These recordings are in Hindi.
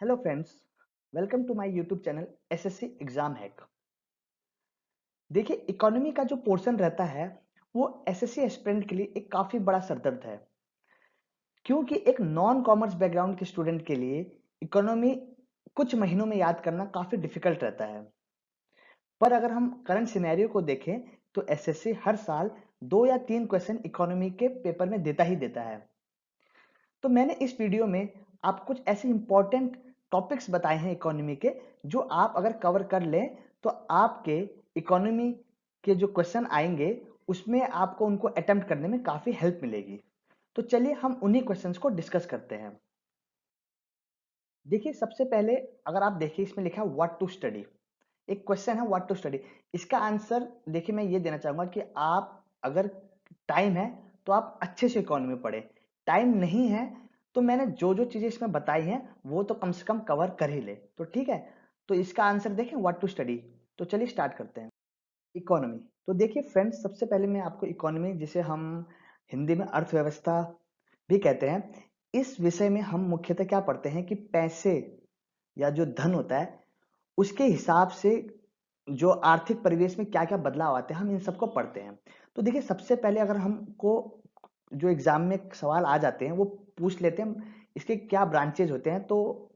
Hello friends, welcome to my YouTube channel SSC exam hack. देखिए, इकोनॉमी का जो पोर्शन रहता है वो एसएससी एस्पिरेंट के लिए एक काफी बड़ा सरदर्द है, क्योंकि एक नॉन कॉमर्स बैकग्राउंड के स्टूडेंट के लिए इकोनॉमी कुछ महीनों में याद करना काफी डिफिकल्ट रहता है। पर अगर हम करंट सिनेरियो को देखें तो एसएससी हर साल 2 या 3 क्वेश्चन इकोनॉमी के पेपर में देता ही देता है। तो मैंने इस वीडियो में आप कुछ ऐसे इंपॉर्टेंट टॉपिक्स बताए हैं इकोनॉमी के, जो आप अगर कवर कर लें तो आपके इकोनॉमी के जो क्वेश्चन आएंगे उसमें आपको उनको अटेम्प्ट करने में काफी हेल्प मिलेगी। तो चलिए हम उन्हीं क्वेश्चंस को डिस्कस करते हैं। देखिए, सबसे पहले अगर आप देखिए इसमें लिखा है व्हाट टू स्टडी। एक क्वेश्चन है व्हाट टू स्टडी। इसका आंसर देखिए मैं ये देना चाहूंगा कि आप अगर टाइम है तो आप अच्छे से इकोनॉमी पढ़े। टाइम नहीं है तो मैंने जो जो चीजें इसमें बताई हैं वो तो कम से कम कवर कर ही ले, तो ठीक है। तो इसका आंसर देखें व्हाट टू स्टडी। तो चलिए स्टार्ट करते हैं। इकोनॉमी। तो देखिए फ्रेंड्स, सबसे पहले मैं आपको इकोनॉमी, जिसे हम हिंदी में अर्थव्यवस्था भी कहते हैं, इस विषय में हम मुख्यतः क्या पढ़ते हैं कि पैसे या जो धन होता है उसके हिसाब से जो आर्थिक परिवेश में क्या क्या बदलाव आते हैं हम इन सबको पढ़ते हैं। तो देखिए, सबसे पहले अगर हमको जो एग्जाम में सवाल आ जाते हैं वो पूछ लेते हैं इसके क्या ब्रांचेज होते हैं, तो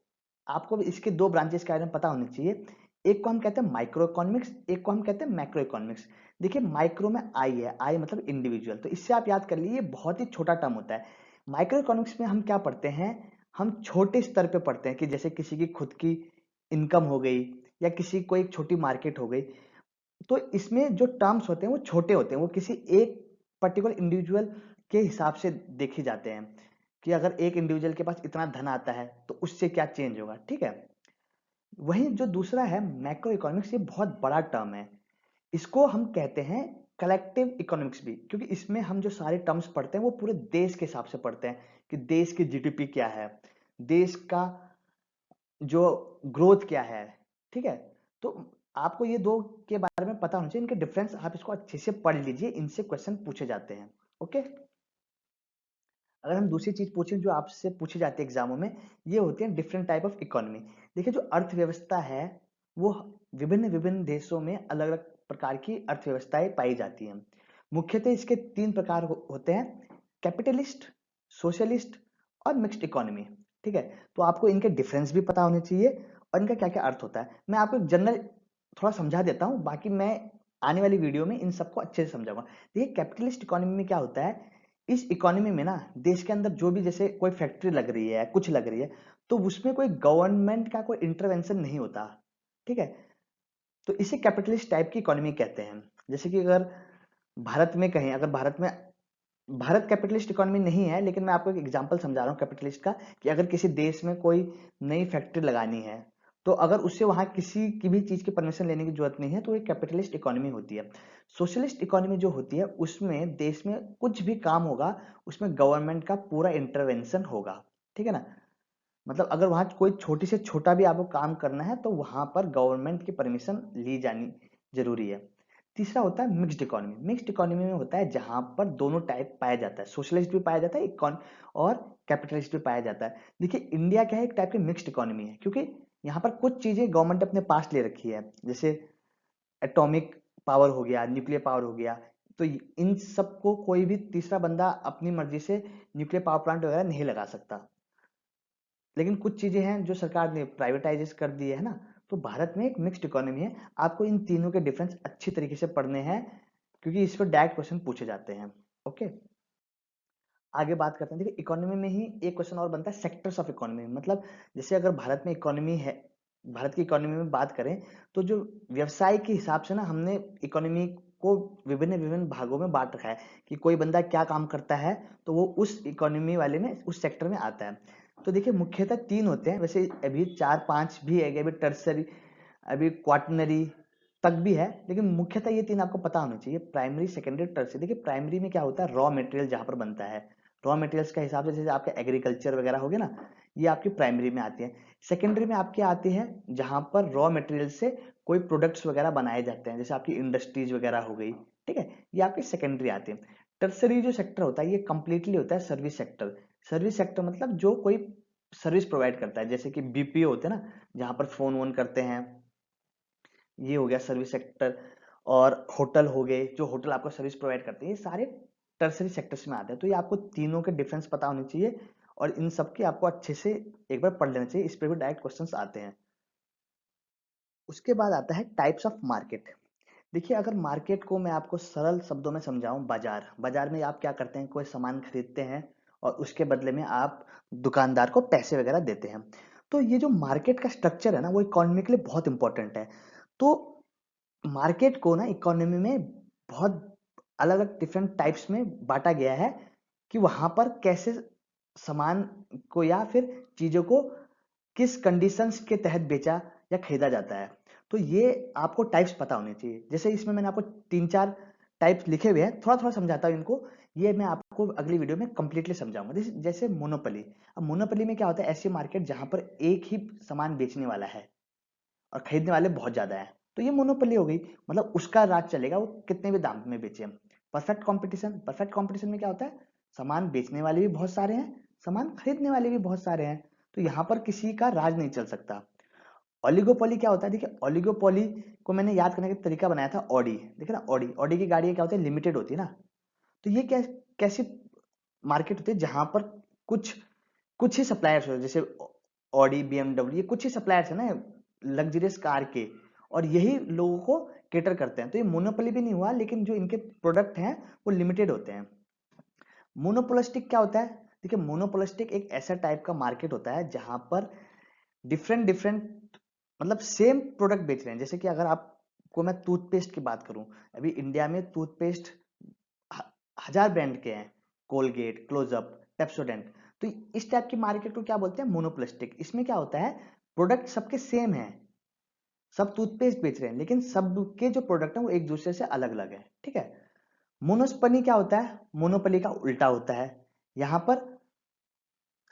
आपको भी इसके दो ब्रांचेस के बारे में पता होने चाहिए। एक को हम कहते हैं माइक्रो इकोनॉमिक्स, एक को हम कहते हैं मैक्रो इकोनॉमिक्स। देखिए, माइक्रो में आई है, आई मतलब इंडिविजुअल, तो इससे आप याद कर लीजिए ये बहुत ही छोटा टर्म होता है। माइक्रो इकोनॉमिक्स में हम क्या पढ़ते हैं, हम छोटे स्तर पे पढ़ते हैं कि जैसे किसी की खुद की इनकम हो गई या किसी को एक छोटी मार्केट हो गई। तो इसमें जो टर्म्स होते हैं वो छोटे होते हैं, वो किसी एक पर्टिकुलर इंडिविजुअल के हिसाब से देखे जाते हैं कि अगर एक इंडिविजुअल के पास इतना धन आता है तो उससे क्या चेंज होगा, ठीक है। वहीं जो दूसरा है मैक्रो इकोनॉमिक्स, ये बहुत बड़ा टर्म है। इसको हम कहते हैं कलेक्टिव इकोनॉमिक्स भी, क्योंकि इसमें हम जो सारे टर्म्स पढ़ते हैं वो पूरे देश के हिसाब से पढ़ते हैं कि देश की जीडीपी क्या है, देश का जो ग्रोथ क्या है, ठीक है। तो आपको ये दो के बारे में पता होना चाहिए, इनके डिफरेंस आप इसको अच्छे से पढ़ लीजिए, इनसे क्वेश्चन पूछे जाते हैं। ओके। अगर हम दूसरी चीज पूछें जो आपसे पूछी जाती है एग्जामों में, ये होती है डिफरेंट टाइप ऑफ इकोनॉमी। देखिए, जो अर्थव्यवस्था है वो विभिन्न विभिन्न देशों में अलग अलग प्रकार की अर्थव्यवस्थाएं पाई जाती हैं। मुख्यतः इसके 3 प्रकार होते हैं: कैपिटलिस्ट, सोशलिस्ट और मिक्स्ड इकोनॉमी, ठीक है। तो आपको इनके डिफरेंस भी पता होने चाहिए और इनका क्या क्या अर्थ होता है। मैं आपको जनरल थोड़ा समझा देता हूँ, बाकी मैं आने वाली वीडियो में इन सबको अच्छे से समझाऊंगा। देखिए, कैपिटलिस्ट इकोनॉमी में क्या होता है, इस इकोनॉमी में ना देश के अंदर जो भी जैसे कोई फैक्ट्री लग रही है, कुछ लग रही है, तो उसमें कोई गवर्नमेंट का कोई इंटरवेंशन नहीं होता, ठीक है। तो इसे कैपिटलिस्ट टाइप की इकोनॉमी कहते हैं। जैसे कि अगर भारत में कहें, अगर भारत में, भारत कैपिटलिस्ट इकोनॉमी नहीं है, लेकिन मैं आपको एक एग्जांपल समझा रहा हूँ कैपिटलिस्ट का, कि अगर किसी देश में कोई नई फैक्ट्री लगानी है तो अगर उससे वहां किसी की भी चीज की परमिशन लेने की जरूरत नहीं है, तो ये कैपिटलिस्ट इकोनॉमी होती है। सोशलिस्ट इकोनॉमी जो होती है उसमें देश में कुछ भी काम होगा उसमें गवर्नमेंट का पूरा इंटरवेंशन होगा, ठीक है ना। मतलब अगर वहां कोई छोटी से छोटा भी आपको काम करना है तो वहां पर गवर्नमेंट की परमिशन ली जानी जरूरी है। तीसरा होता है मिक्स्ड इकोनॉमी। मिक्स्ड इकोनॉमी में होता है जहां पर दोनों टाइप पाया जाता है, सोशलिस्ट भी पाया जाता है इकोन और कैपिटलिस्ट भी पाया जाता है। देखिए, इंडिया क्या है, एक टाइप की मिक्स्ड इकोनॉमी है, क्योंकि यहाँ पर कुछ चीजें गवर्नमेंट अपने पास ले रखी है, जैसे एटॉमिक पावर हो गया, न्यूक्लियर पावर हो गया। तो इन सबको कोई भी तीसरा बंदा अपनी मर्जी से न्यूक्लियर पावर प्लांट वगैरह नहीं लगा सकता। लेकिन कुछ चीजें हैं जो सरकार ने प्राइवेटाइज कर दी है ना। तो भारत में एक मिक्स्ड इकोनॉमी है। आपको इन तीनों के डिफरेंस अच्छी तरीके से पढ़ने हैं, क्योंकि इस पर डायरेक्ट क्वेश्चन पूछे जाते हैं। ओके, आगे बात करते हैं। देखिए, इकोनॉमी में ही एक क्वेश्चन और बनता है सेक्टर्स ऑफ इकोनॉमी। मतलब जैसे अगर भारत में इकोनॉमी है, भारत की इकोनॉमी में बात करें तो जो व्यवसाय के हिसाब से ना हमने इकोनॉमी को विभिन्न विभिन्न भागों में बांट रखा है कि कोई बंदा क्या काम करता है तो वो उस इकोनॉमी वाले में, उस सेक्टर में आता है। तो देखिए, मुख्यतः 3 होते हैं, वैसे अभी 4-5 भी है, अभी टर्सरी, अभी क्वाटनरी तक भी है, लेकिन मुख्यतः ये 3 आपको पता होना चाहिए: प्राइमरी, सेकेंडरी, टर्सरी। देखिए, प्राइमरी में क्या होता है, रॉ मटेरियल जहां पर बनता है, रॉ मटेरियल्स का हिसाब से जैसे आपका एग्रीकल्चर वगैरह हो गया ना, ये आपकी प्राइमरी में आती है। सेकेंडरी में आपके आती है जहां पर रॉ मटेरियल से कोई प्रोडक्ट्स वगैरह बनाए जाते हैं, जैसे आपकी इंडस्ट्रीज वगैरह हो गई, ठीक है। ये आपकी सेकेंडरी आती है। टर्सरी जो सेक्टर होता है ये कंप्लीटली होता है सर्विस सेक्टर। सर्विस सेक्टर मतलब जो कोई सर्विस प्रोवाइड करता है, जैसे कि बीपीओ होते हैं ना, जहाँ पर फोन वोन करते हैं, ये हो गया सर्विस सेक्टर। और होटल हो गए, जो होटल आपको सर्विस प्रोवाइड करते हैं, ये सारे टर्सरी सेक्टर्स में आते हैं। तो ये आपको तीनों के डिफरेंस पता होने चाहिए, और इन सब की आपको अच्छे से एक बार पढ़ लेना चाहिए, इस पर भी डायरेक्ट क्वेश्चंस आते हैं। उसके बाद आता है टाइप्स ऑफ मार्केट। देखिए, अगर मार्केट को मैं आपको सरल शब्दों में समझाऊं, बाजार, बाजार में आप क्या करते हैं, कोई सामान खरीदते हैं और उसके बदले में आप दुकानदार को पैसे वगैरह देते हैं। तो ये जो मार्केट का स्ट्रक्चर है ना, वो इकोनॉमी के लिए बहुत इंपॉर्टेंट है। तो मार्केट को ना इकोनॉमी में बहुत अलग अलग डिफरेंट टाइप्स में बांटा गया है, कि वहां पर कैसे सामान को या फिर चीजों को किस कंडीशंस के तहत बेचा या खरीदा जाता है। तो ये आपको टाइप्स पता होने चाहिए। जैसे इसमें मैंने आपको तीन चार टाइप्स लिखे हुए हैं, थोड़ा थोड़ा समझाता हूँ इनको, ये मैं आपको अगली वीडियो में कंप्लीटली समझाऊंगा। जैसे मोनोपोली। अब मोनोपोली में क्या होता है, ऐसी मार्केट जहां पर एक ही सामान बेचने वाला है और खरीदने वाले बहुत ज्यादा है, तो ये मोनोपोली हो गई। मतलब उसका राज चलेगा, वो कितने भी दाम में बेचे। परफेक्ट कंपटीशन, परफेक्ट कंपटीशन में क्या होता है, सामान बेचने वाले भी बहुत सारे हैं, सामान खरीदने वाले भी बहुत सारे हैं, तो यहाँ पर किसी का राज नहीं चल सकता। ओलिगोपोली क्या होता है, देखिए ओलिगोपोली को मैंने याद करने का तरीका बनाया था ऑडी। देखिए ना, ऑडी, ऑडी की गाड़ी क्या होती है, लिमिटेड होती है ना। तो ये कैसी मार्केट होती है, जहां पर कुछ कुछ ही सप्लायर्स होते हैं, जैसे ऑडी, बीएमडब्ल्यू, ये कुछ ही सप्लायर्स है ना लग्जरियस कार के, और यही लोगों को केटर करते हैं। तो ये मोनोपोली भी नहीं हुआ, लेकिन जो इनके प्रोडक्ट हैं वो लिमिटेड होते हैं। मोनोपोलिस्टिक क्या होता है, देखिए मोनोपोलिस्टिक एक ऐसा टाइप का मार्केट होता है जहां पर डिफरेंट डिफरेंट, मतलब सेम प्रोडक्ट बेच रहे हैं। जैसे कि अगर आपको मैं टूथपेस्ट की बात करूं, अभी इंडिया में टूथपेस्ट हजार ब्रांड के हैं, कोलगेट, क्लोजअप, पेप्सोडेंट। तो इस टाइप की मार्केट को क्या बोलते हैं, मोनोपोलिस्टिक। इसमें क्या होता है, प्रोडक्ट सबके सेम है, सब टूथपेस्ट बेच रहे हैं, लेकिन सबके जो प्रोडक्ट है वो एक दूसरे से अलग अलग है, ठीक है। मोनोस्पनी क्या होता है, मोनोपोली का उल्टा होता है। यहां पर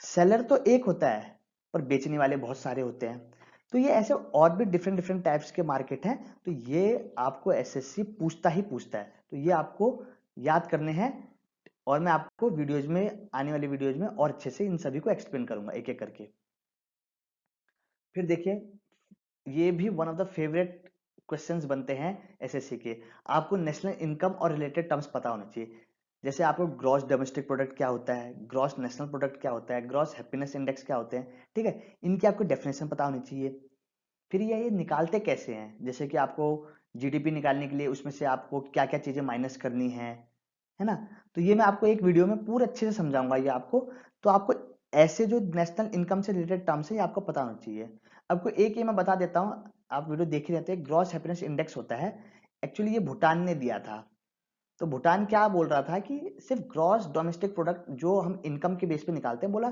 सेलर तो एक होता है, पर बेचने वाले बहुत सारे होते हैं। तो ये ऐसे और भी डिफरेंट डिफरेंट टाइप्स के मार्केट हैं। तो ये आपको एसएससी पूछता ही पूछता है, तो ये आपको याद करने हैं। और मैं आपको वीडियोज में, आने वाली वीडियोज में और अच्छे से इन सभी को एक्सप्लेन करूंगा एक एक करके। फिर देखिए, ये भी one of the favourite questions बनते हैं एसएससी के। आपको नेशनल इनकम और रिलेटेड टर्म्स पता होने चाहिए। जैसे आपको ग्रॉस डोमेस्टिक प्रोडक्ट क्या होता है, ग्रॉस नेशनल प्रोडक्ट क्या होता है, ग्रॉस हैप्पीनेस इंडेक्स क्या होते हैं, ठीक है, इनकी आपको डेफिनेशन पता होनी चाहिए। फिर ये निकालते कैसे हैं, जैसे कि आपको जीडीपी निकालने के लिए उसमें से आपको क्या क्या चीजें माइनस करनी है ना। तो ये मैं आपको एक वीडियो में पूरे अच्छे से समझाऊंगा ये आपको। तो आपको ऐसे जो नेशनल इनकम से रिलेटेड टर्म्स है ये आपको पता होना चाहिए। आपको एक ये मैं बता देता हूँ, आप वीडियो देख ही रहते हैं, ग्रॉस हैप्पीनेस इंडेक्स होता है। एक्चुअली ये भूटान ने दिया था। तो भूटान क्या बोल रहा था कि सिर्फ ग्रॉस डोमेस्टिक प्रोडक्ट जो हम इनकम के बेस पे निकालते हैं, बोला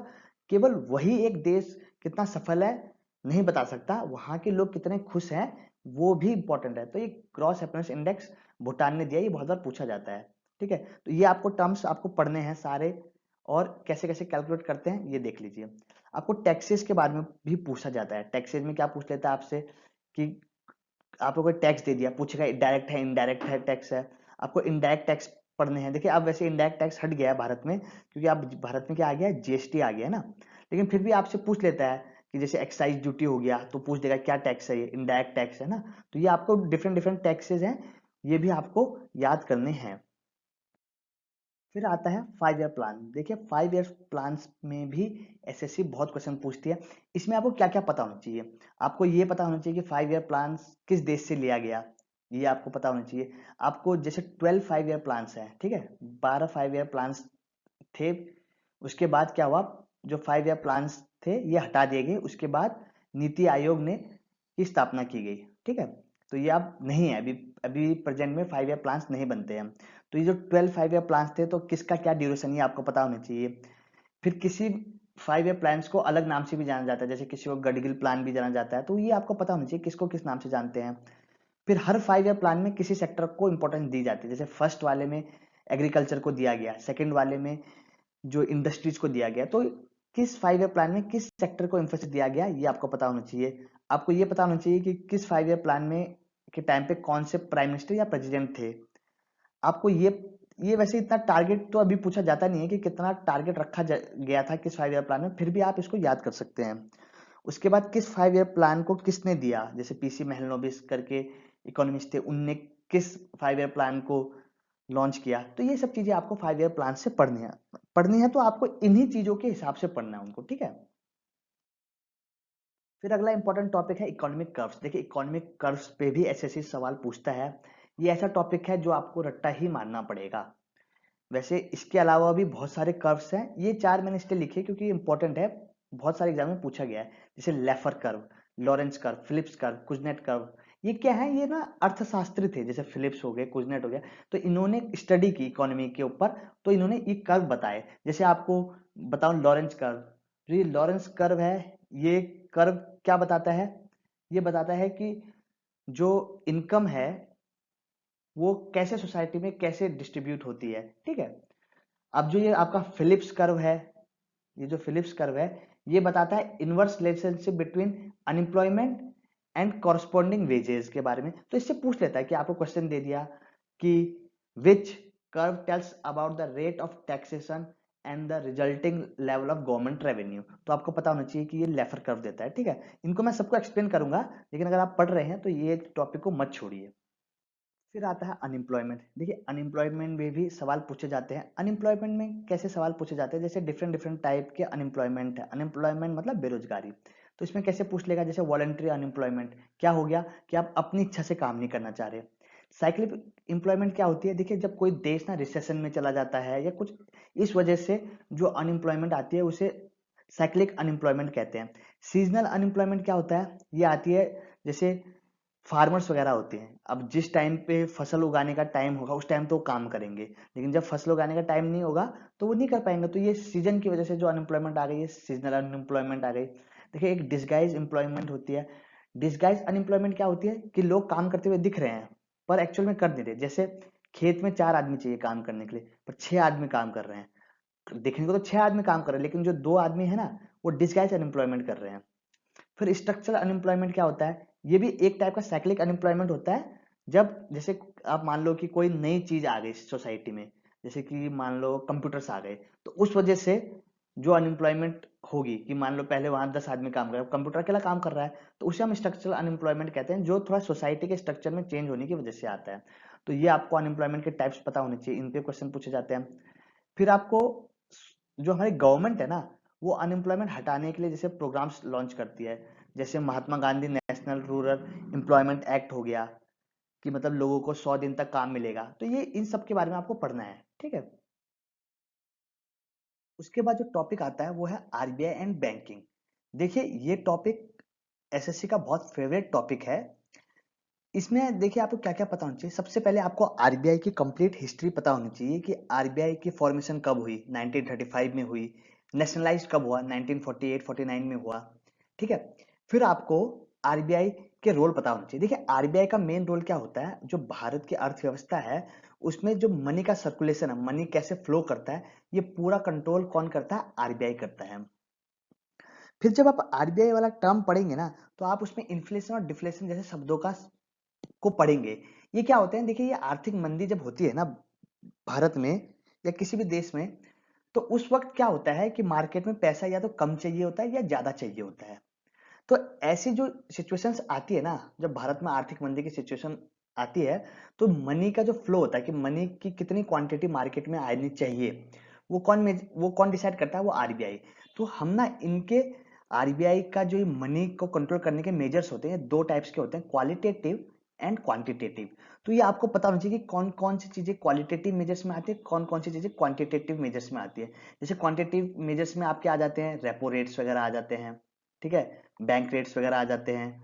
केवल वही एक देश कितना सफल है नहीं बता सकता, वहां के लोग कितने खुश हैं वो भी इंपॉर्टेंट है। तो ये ग्रॉस हैप्पीनेस इंडेक्स भूटान ने दिया, ये बहुत बार पूछा जाता है, ठीक है। तो ये आपको टर्म्स आपको पढ़ने हैं सारे, और कैसे कैसे कैलकुलेट करते हैं ये देख लीजिए। आपको टैक्सेस के बारे में भी पूछा जाता है। टैक्सेस में क्या पूछ लेता है आपसे, कि आपको कोई टैक्स दे दिया, पूछेगा डायरेक्ट है, इनडायरेक्ट है, टैक्स है। आपको इनडायरेक्ट टैक्स पढ़ने हैं। देखिए अब वैसे इनडायरेक्ट टैक्स हट गया है भारत में, क्योंकि आप भारत में क्या आ गया है, जीएसटी आ गया है ना। लेकिन फिर भी आपसे पूछ लेता है कि जैसे एक्साइज ड्यूटी हो गया, तो पूछ देगा क्या टैक्स है, ये इनडायरेक्ट टैक्स है ना। तो ये आपको डिफरेंट डिफरेंट टैक्सेस हैं, ये भी आपको याद करने हैं। फिर आता है 5 ईयर प्लान। देखिए 5 ईयर प्लान में भी एसएससी बहुत क्वेश्चन पूछती है। इसमें आपको क्या क्या पता होना चाहिए, आपको ये पता होना चाहिए कि 5 ईयर प्लान किस देश से लिया गया, ये आपको पता होना चाहिए। आपको जैसे 12 5 ईयर प्लान्स हैं, ठीक है, 12 5 ईयर प्लान्स थे। उसके बाद क्या हुआ, जो 5 ईयर प्लान्स थे ये हटा दिए गए। उसके बाद नीति आयोग ने की स्थापना की गई, ठीक है। तो ये अब नहीं है, अभी अभी प्रेजेंट में 5 ईयर प्लान्स नहीं बनते हैं। तो ये जो 12 5 ईयर प्लान्स थे, तो किसका क्या ड्यूरेशन है आपको पता होना चाहिए। फिर किसी 5 ईयर प्लान्स को अलग नाम से भी जाना जाता है, जैसे किसी को गडगिल प्लान भी जाना जाता है, तो ये आपको पता होना चाहिए किसको किस नाम से जानते हैं। फिर हर 5 ईयर प्लान में किसी सेक्टर को इंपॉर्टेंस दी जाती है। जैसे फर्स्ट वाले में एग्रीकल्चर को दिया गया, सेकंड वाले में जो इंडस्ट्रीज को दिया गया। तो किस 5 ईयर प्लान में किस सेक्टर को एम्फेसिस दिया गया, ये आपको पता होना चाहिए। आपको ये पता होना चाहिए कि किस 5 ईयर प्लान में के टाइम पे कौन से प्राइम मिनिस्टर या प्रेसिडेंट थे। आपको ये ये वैसे इतना टारगेट तो अभी पूछा जाता नहीं है कि कितना टारगेट रखा गया था किस 5 ईयर प्लान में, फिर भी आप इसको याद कर सकते हैं। उसके बाद किस 5 ईयर प्लान को किसने दिया, जैसे पीसी महलनोबिस करके इकोनॉमिस्ट थे, उनने किस 5 ईयर प्लान को लॉन्च किया। तो ये सब चीजें आपको 5 ईयर प्लान से पढ़नी है तो आपको इन्हीं चीजों के हिसाब से पढ़ना है उनको, ठीक है। फिर अगला इंपॉर्टेंट टॉपिक है इकोनॉमिक कर्व्स। देखिए इकोनॉमिक कर्व्स पे भी एसएससी सवाल पूछता है। ये ऐसा टॉपिक है जो आपको रट्टा ही मारना पड़ेगा। वैसे इसके अलावा भी बहुत सारे कर्व्स हैं, ये 4 मैंने इसलिए लिखे क्योंकि इंपॉर्टेंट है, बहुत सारे एग्जाम में पूछा गया है। जैसे Laffer curve, Lawrence curve, Phillips curve, Kuznets curve. ये क्या है, ये ना अर्थशास्त्री थे, जैसे फिलिप्स हो गए, कुजनेट हो गया, तो इन्होंने स्टडी की इकोनॉमी के ऊपर, तो इन्होंने ये कर्व बताए। जैसे आपको बताऊं लॉरेंस कर्व, जो ये लॉरेंस कर्व है, ये कर्व क्या बताता है, ये बताता है कि जो इनकम है वो कैसे सोसाइटी में कैसे डिस्ट्रीब्यूट होती है, ठीक है। अब जो ये आपका फिलिप्स कर्व है, ये जो फिलिप्स कर्व है, ये बताता है inverse relationship between unemployment and corresponding wages के बारे में। तो इससे पूछ लेता है कि आपको क्वेश्चन दे दिया कि which curve tells about the rate of taxation and the resulting level of government revenue, तो आपको पता होना चाहिए कि ये लेफर कर्व देता है, ठीक है। इनको मैं सबको एक्सप्लेन करूंगा, लेकिन अगर आप पढ़ रहे हैं तो ये टॉपिक को मत छोड़िए। फिर आता है अनएम्प्लॉयमेंट। देखिए अनएम्प्लॉयमेंट में भी सवाल पूछे जाते हैं। अनएम्प्लॉयमेंट में कैसे सवाल पूछे जाते हैं, जैसे डिफरेंट डिफरेंट टाइप के अनएम्प्लॉयमेंट है। अनएम्प्लॉयमेंट मतलब बेरोजगारी, तो इसमें कैसे पूछ लेगा, जैसे वॉलंटरी अनएम्प्लॉयमेंट क्या हो गया कि आप अपनी इच्छा से काम नहीं करना चाह रहे। साइक्लिक एम्प्लॉयमेंट क्या होती है, देखिए जब कोई देश ना रिसेशन में चला जाता है या कुछ इस वजह से जो अनएम्प्लॉयमेंट आती है उसे साइक्लिक अनएम्प्लॉयमेंट कहते हैं। सीजनल अनएम्प्लॉयमेंट क्या होता है, ये आती है जैसे फार्मर्स वगैरह होते हैं, अब जिस टाइम पे फसल उगाने का टाइम होगा उस टाइम तो वो काम करेंगे, लेकिन जब फसल उगाने का टाइम नहीं होगा तो वो नहीं कर पाएंगे, तो ये सीजन की वजह से जो अनएम्प्लॉयमेंट आ गई है, सीजनल अनएम्प्लॉयमेंट आ गई। देखिए एक डिसगाइज एम्प्लॉयमेंट होती है। डिसगाइज अनएम्प्लॉयमेंट क्या होती है कि लोग काम करते हुए दिख रहे हैं पर एक्चुअल में कर नहीं रहे। जैसे खेत में 4 आदमी चाहिए काम करने के लिए पर 6 आदमी काम कर रहे हैं, देखने को तो 6 आदमी काम कर रहे हैं लेकिन जो 2 आदमी है ना वो डिसगाइज अनएम्प्लॉयमेंट कर रहे हैं। फिर स्ट्रक्चरल अनएम्प्लॉयमेंट क्या होता है, ये भी एक टाइप का साइक्लिक अनएम्प्लॉयमेंट होता है। जब जैसे आप मान लो कि कोई नई चीज आ गई सोसाइटी में, जैसे कि मान लो कंप्यूटर्स आ गए, तो उस वजह से जो अनएम्प्लॉयमेंट होगी कि मान लो पहले वहां 10 आदमी काम कर रहा है, कंप्यूटर अकेला काम कर रहा है, तो उसे हम स्ट्रक्चरल अनएम्प्लॉयमेंट कहते हैं, जो थोड़ा सोसाइटी के स्ट्रक्चर में चेंज होने की वजह से आता है। तो ये आपको अनएम्प्लॉयमेंट के टाइप्स पता होने चाहिए, इन पे क्वेश्चन पूछे जाते हैं। फिर आपको जो हमारी गवर्नमेंट है ना, वो अनएम्प्लॉयमेंट हटाने के लिए जैसे प्रोग्राम्स लॉन्च करती है, जैसे Mahatma Gandhi National Rural Employment Act हो गया, कि मतलब लोगों को 100 दिन तक काम मिलेगा, तो ये इन सब के बारे में आपको पढ़ना है, ठीक है। उसके बाद जो टॉपिक आता है वो है आरबीआई एंड बैंकिंग। देखिए ये टॉपिक एसएससी का बहुत फेवरेट टॉपिक है। इसमें देखिए आपको क्या क्या पता होना चाहिए, सबसे पहले आपको आरबीआई की कंप्लीट हिस्ट्री पता होनी चाहिए कि आरबीआई की फॉर्मेशन कब हुई, 1935 में हुई, नेशनलाइज कब हुआ, 1948-49 में हुआ, ठीक है। फिर आपको आरबीआई के रोल पता होना चाहिए। देखिए आरबीआई का मेन रोल क्या होता है, जो भारत की अर्थव्यवस्था है उसमें जो मनी का सर्कुलेशन है, मनी कैसे फ्लो करता है, ये पूरा कंट्रोल कौन करता है, आरबीआई करता है। फिर जब आप आरबीआई वाला टर्म पढ़ेंगे ना, तो आप उसमें इन्फ्लेशन और डिफ्लेशन जैसे शब्दों का को पढ़ेंगे। ये क्या होते हैं, देखिए ये आर्थिक मंदी जब होती है ना भारत में या किसी भी देश में, तो उस वक्त क्या होता है कि मार्केट में पैसा या तो कम चाहिए होता है या ज्यादा चाहिए होता है। तो ऐसी जो सिचुएशंस आती है ना, जब भारत में आर्थिक मंदी की सिचुएशन आती है, तो मनी का जो फ्लो होता है कि मनी की कितनी क्वांटिटी मार्केट में आनी चाहिए, वो कौन डिसाइड करता है, वो आरबीआई। तो हम ना इनके आरबीआई का जो मनी को कंट्रोल करने के मेजर्स होते हैं, दो टाइप्स के होते हैं, क्वालिटेटिव एंड क्वांटिटेटिव। तो ये आपको पता होना चाहिए कि कौन कौन सी चीजें क्वालिटेटिव मेजर्स में आती है, कौन कौन सी चीजें क्वांटिटेटिव मेजर्स में आती है। जैसे क्वांटिटेटिव मेजर्स में आपके आ जाते हैं रेपो रेट्स वगैरह आ जाते हैं, ठीक है, बैंक रेट्स वगैरह आ जाते हैं,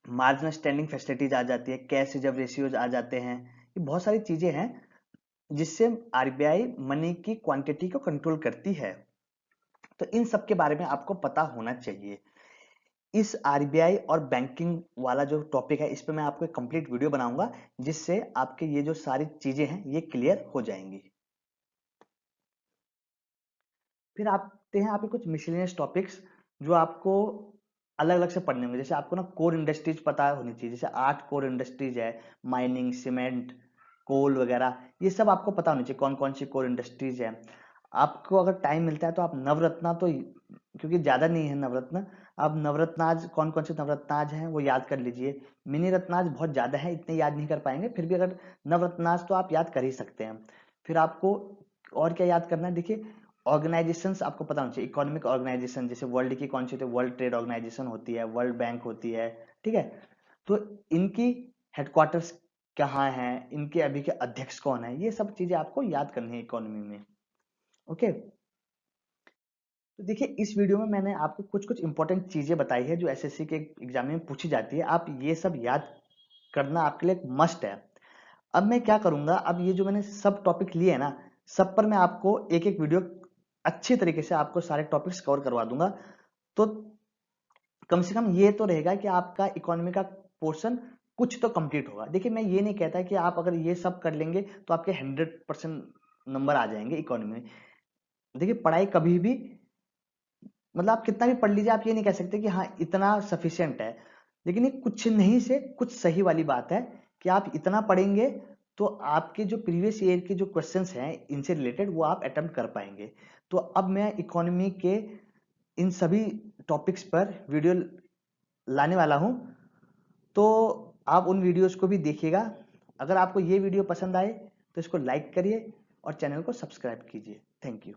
मार्जिनल स्टैंडिंग फैसिलिटीज आ जाती है, कैश रिजर्व रेशियोज आ जाते हैं। ये बहुत सारी चीजें हैं जिससे आरबीआई मनी की क्वांटिटी को कंट्रोल करती है। तो इन सब के बारे में आपको पता होना चाहिए। इस आरबीआई और बैंकिंग वाला जो टॉपिक है इस पे मैं आपको एक कंप्लीट वीडियो बनाऊंगा, जिससे आपके ये जो सारी चीजें हैं ये क्लियर हो जाएंगी। फिर आते हैं आपके कुछ मिसलेनियस टॉपिक्स जो आपको अलग अलग से पढ़ने होंगे। जैसे आपको ना कोर इंडस्ट्रीज पता होनी चाहिए, जैसे 8 कोर इंडस्ट्रीज है, माइनिंग, सीमेंट, कोल वगैरह, ये सब आपको पता होना चाहिए कौन कौन सी कोर इंडस्ट्रीज है। आपको अगर टाइम मिलता है तो आप नवरत्ना तो, क्योंकि ज्यादा नहीं है नवरत्न, आप नवरत्नाज कौन कौन से नवरत्नाज हैं वो याद कर लीजिए। मिनी रत्नाज बहुत ज्यादा है, इतने याद नहीं कर पाएंगे, फिर भी अगर नवरत्नाज तो आप याद कर ही सकते हैं। फिर आपको और क्या याद करना है, देखिए ऑर्गेनाइजेशंस आपको पता होना चाहिए, इकोनॉमिक ऑर्गेनाइजेशन जैसे वर्ल्ड की कौन सी होती है, वर्ल्ड ट्रेड ऑर्गेनाइजेशन होती है, वर्ल्ड बैंक होती है, ठीक है। तो इनकी हेडक्वार्टर्स कहाँ हैं, इनके अभी के अध्यक्ष कौन है, ये सब चीजें आपको याद करनी है इकोनॉमी में। ओके, तो देखिए इस वीडियो में मैंने आपको कुछ कुछ इंपॉर्टेंट चीजें बताई है जो एसएससी के एग्जाम में पूछी जाती है, आप ये सब याद करना आपके लिए मस्ट है। अब मैं क्या करूंगा, अब ये जो मैंने सब टॉपिक लिए हैं ना, सब पर मैं आपको एक एक वीडियो अच्छी तरीके से आपको सारे टॉपिक्स कवर करवा दूंगा। तो कम से कम ये तो रहेगा कि आपका इकोनॉमी का पोर्शन कुछ तो कंप्लीट होगा। देखिए मैं ये नहीं कहता कि आप अगर ये सब कर लेंगे तो आपके 100% नंबर आ जाएंगे इकोनॉमी में। देखिए पढ़ाई कभी भी, मतलब आप कितना भी पढ़ लीजिए, आप ये नहीं कह सकते कि हाँ इतना सफिशियंट है। लेकिन ये कुछ नहीं से कुछ सही वाली बात है कि आप इतना पढ़ेंगे तो आपके जो प्रीवियस ईयर के जो क्वेश्चंस हैं इनसे रिलेटेड वो आप अटेम्प्ट कर पाएंगे। तो अब मैं इकोनॉमी के इन सभी टॉपिक्स पर वीडियो लाने वाला हूं, तो आप उन वीडियोस को भी देखिएगा। अगर आपको ये वीडियो पसंद आए तो इसको लाइक करिए और चैनल को सब्सक्राइब कीजिए। Thank you.